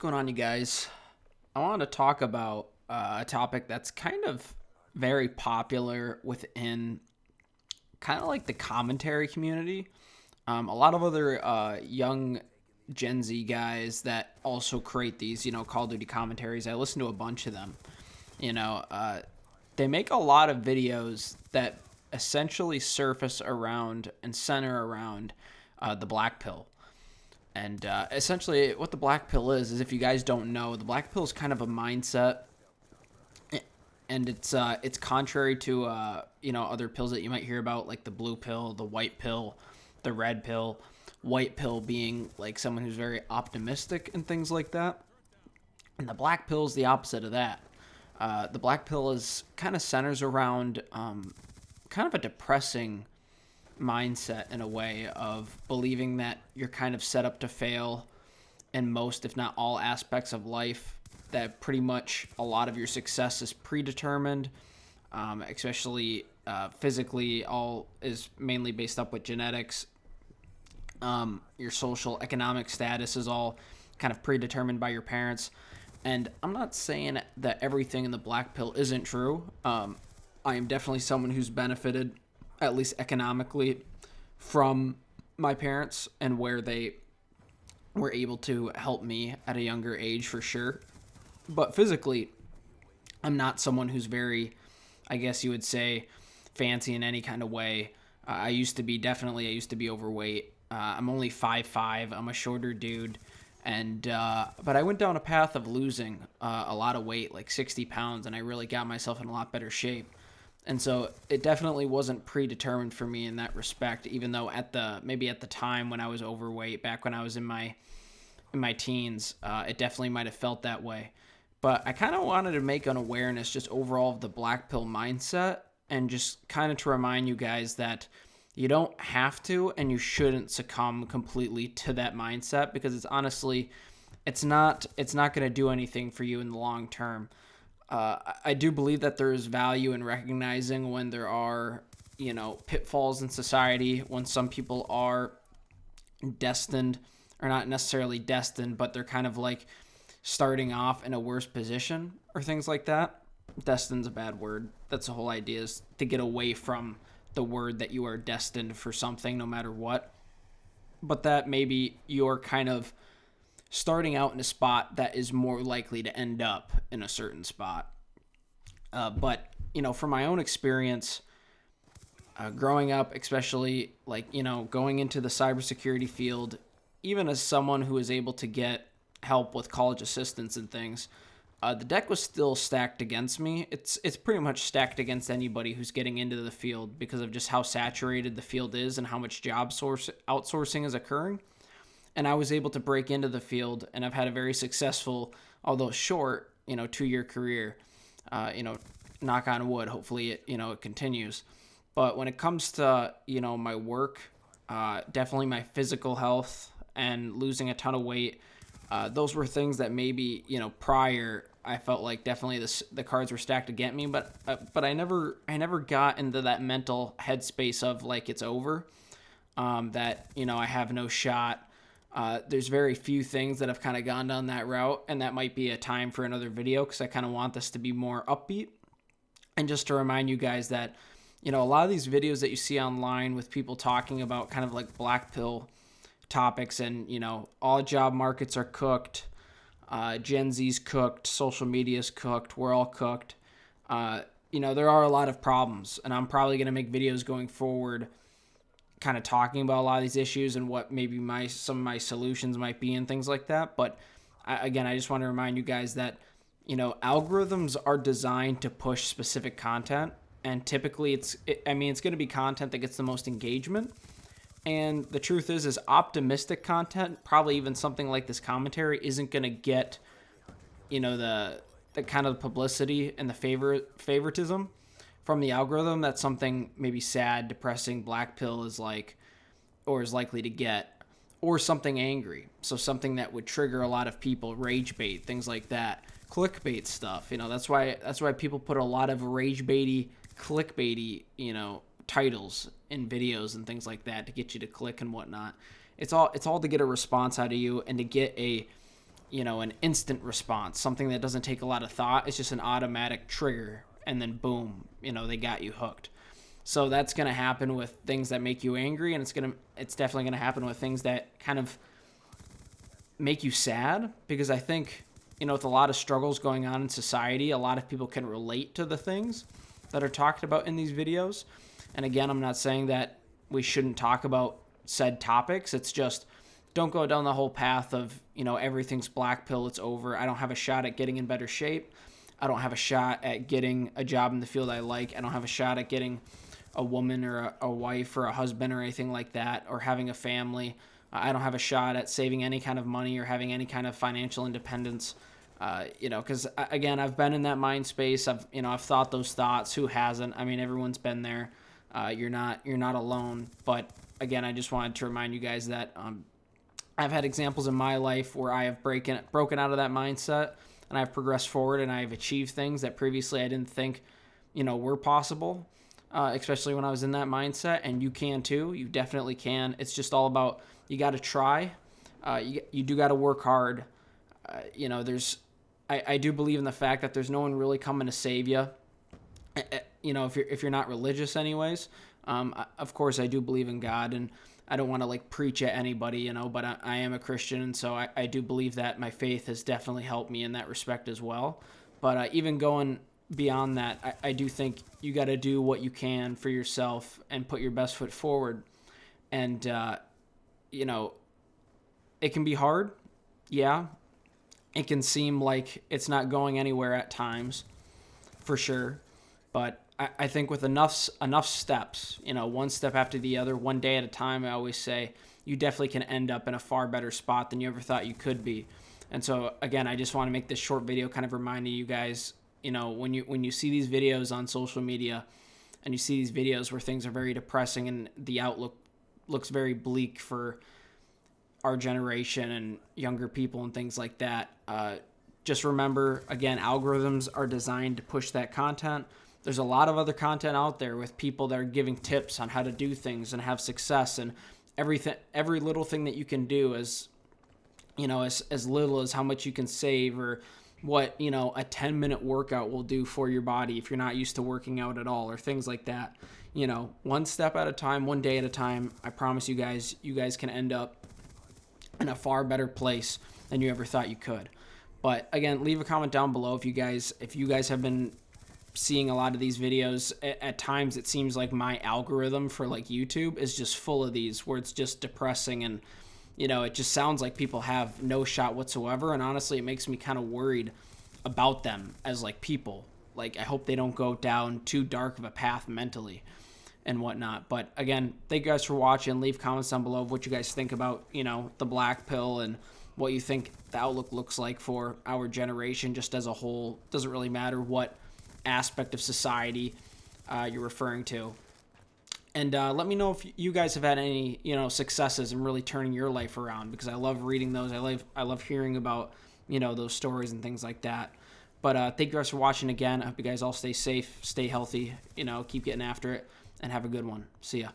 going on, you guys? I want to talk about a topic that's kind of very popular within kind of like the commentary community. A lot of other young Gen Z guys that also create these, Call of Duty commentaries. I listen to a bunch of them. You know, uh, they make a lot of videos that essentially surface around and center around the black pill. And essentially, what the black pill is if you guys don't know, the black pill is kind of a mindset, and it's contrary to other pills that you might hear about, like the blue pill, the white pill, the red pill. White pill being like someone who's very optimistic and things like that, and the black pill is the opposite of that. The black pill is kind of centers around kind of a depressing mindset in a way of believing that you're kind of set up to fail in most, if not all, aspects of life, that pretty much a lot of your success is predetermined, especially physically, all is mainly based up with genetics. Your social economic status is all kind of predetermined by your parents. And I'm not saying that everything in the black pill isn't true. I am definitely someone who's benefited, at least economically, from my parents and where they were able to help me at a younger age, for sure. But physically, I'm not someone who's very, I guess you would say, fancy in any kind of way. I used to be overweight. I'm only 5'5". I'm a shorter dude. And but I went down a path of losing a lot of weight, like 60 pounds, and I really got myself in a lot better shape. And so it definitely wasn't predetermined for me in that respect, even though at the time when I was overweight, back when I was in my teens, it definitely might have felt that way. But I kind of wanted to make an awareness just overall of the black pill mindset, and just kind of to remind you guys that you don't have to and you shouldn't succumb completely to that mindset, because it's not going to do anything for you in the long term. I do believe that there is value in recognizing when there are, pitfalls in society, when some people are destined, or not necessarily destined, but they're kind of like starting off in a worse position or things like that. Destined's a bad word. That's the whole idea, is to get away from the word that you are destined for something no matter what. But that maybe you're kind of starting out in a spot that is more likely to end up in a certain spot. But from my own experience, growing up, especially going into the cybersecurity field, even as someone who is able to get help with college assistance and things, the deck was still stacked against me. It's pretty much stacked against anybody who's getting into the field, because of just how saturated the field is and how much job source outsourcing is occurring. And I was able to break into the field, and I've had a very successful, although short, 2-year career. Knock on wood. Hopefully it continues. But when it comes to my work, definitely my physical health and losing a ton of weight, those were things that maybe prior I felt like definitely the cards were stacked against me. But I never got into that mental headspace of like it's over. That I have no shot. There's very few things that have kind of gone down that route, and that might be a time for another video, because I kind of want this to be more upbeat. And just to remind you guys that, a lot of these videos that you see online with people talking about kind of like black pill topics, and, all job markets are cooked, Gen Z's cooked, social media's cooked, we're all cooked. There are a lot of problems, and I'm probably going to make videos going forward kind of talking about a lot of these issues and what maybe some of my solutions might be and things like that. But I just want to remind you guys that, algorithms are designed to push specific content, and typically it's going to be content that gets the most engagement. And the truth is optimistic content, probably even something like this commentary, isn't going to get, the kind of publicity and the favoritism from the algorithm that something maybe sad, depressing, black pill is like, or is likely to get, or something angry. So something that would trigger a lot of people, rage bait, things like that, clickbait stuff. That's why people put a lot of rage baity, clickbaity, titles in videos and things like that to get you to click and whatnot. It's all to get a response out of you, and to get a an instant response, something that doesn't take a lot of thought. It's just an automatic trigger, and then boom, they got you hooked. So that's going to happen with things that make you angry, and it's definitely going to happen with things that kind of make you sad, because I think, with a lot of struggles going on in society, a lot of people can relate to the things that are talked about in these videos. And again, I'm not saying that we shouldn't talk about said topics. It's just, don't go down the whole path of, everything's black pill, it's over. I don't have a shot at getting in better shape. I don't have a shot at getting a job in the field I like. I don't have a shot at getting a woman or a wife or a husband or anything like that, or having a family. I don't have a shot at saving any kind of money or having any kind of financial independence. Because again, I've been in that mind space. I've thought those thoughts. Who hasn't? I mean, everyone's been there. You're not alone. But again, I just wanted to remind you guys that I've had examples in my life where I have broken out of that mindset, and I've progressed forward, and I've achieved things that previously I didn't think, were possible. Especially when I was in that mindset, and you can too. You definitely can. It's just all about, you got to try. You do got to work hard. I do believe in the fact that there's no one really coming to save you. If you're not religious, anyways. Of course, I do believe in God, and I don't want to preach at anybody, but I am a Christian, and so I do believe that my faith has definitely helped me in that respect as well. But even going beyond that, I do think you got to do what you can for yourself and put your best foot forward. And, it can be hard. Yeah. It can seem like it's not going anywhere at times, for sure. But I think with enough steps, one step after the other, one day at a time, I always say, you definitely can end up in a far better spot than you ever thought you could be. And so, again, I just want to make this short video kind of reminding you guys, when you see these videos on social media, and you see these videos where things are very depressing and the outlook looks very bleak for our generation and younger people and things like that, just remember, again, algorithms are designed to push that content. There's a lot of other content out there with people that are giving tips on how to do things and have success, and every little thing that you can do as little as how much you can save, or what, a 10-minute workout will do for your body if you're not used to working out at all, or things like that. One step at a time, one day at a time. I promise you guys can end up in a far better place than you ever thought you could. But again, leave a comment down below if you guys have been seeing a lot of these videos. At times it seems like my algorithm for YouTube is just full of these where it's just depressing, and it just sounds like people have no shot whatsoever. And honestly, it makes me kind of worried about them as people. I hope they don't go down too dark of a path mentally and whatnot. But again, thank you guys for watching. Leave comments down below of what you guys think about, the black pill, and what you think the outlook looks like for our generation just as a whole. Doesn't really matter what aspect of society you're referring to. And let me know if you guys have had any, successes in really turning your life around, because I love reading those. I love hearing about, those stories and things like that. But thank you guys for watching again. I hope you guys all stay safe, stay healthy, keep getting after it, and have a good one. See ya.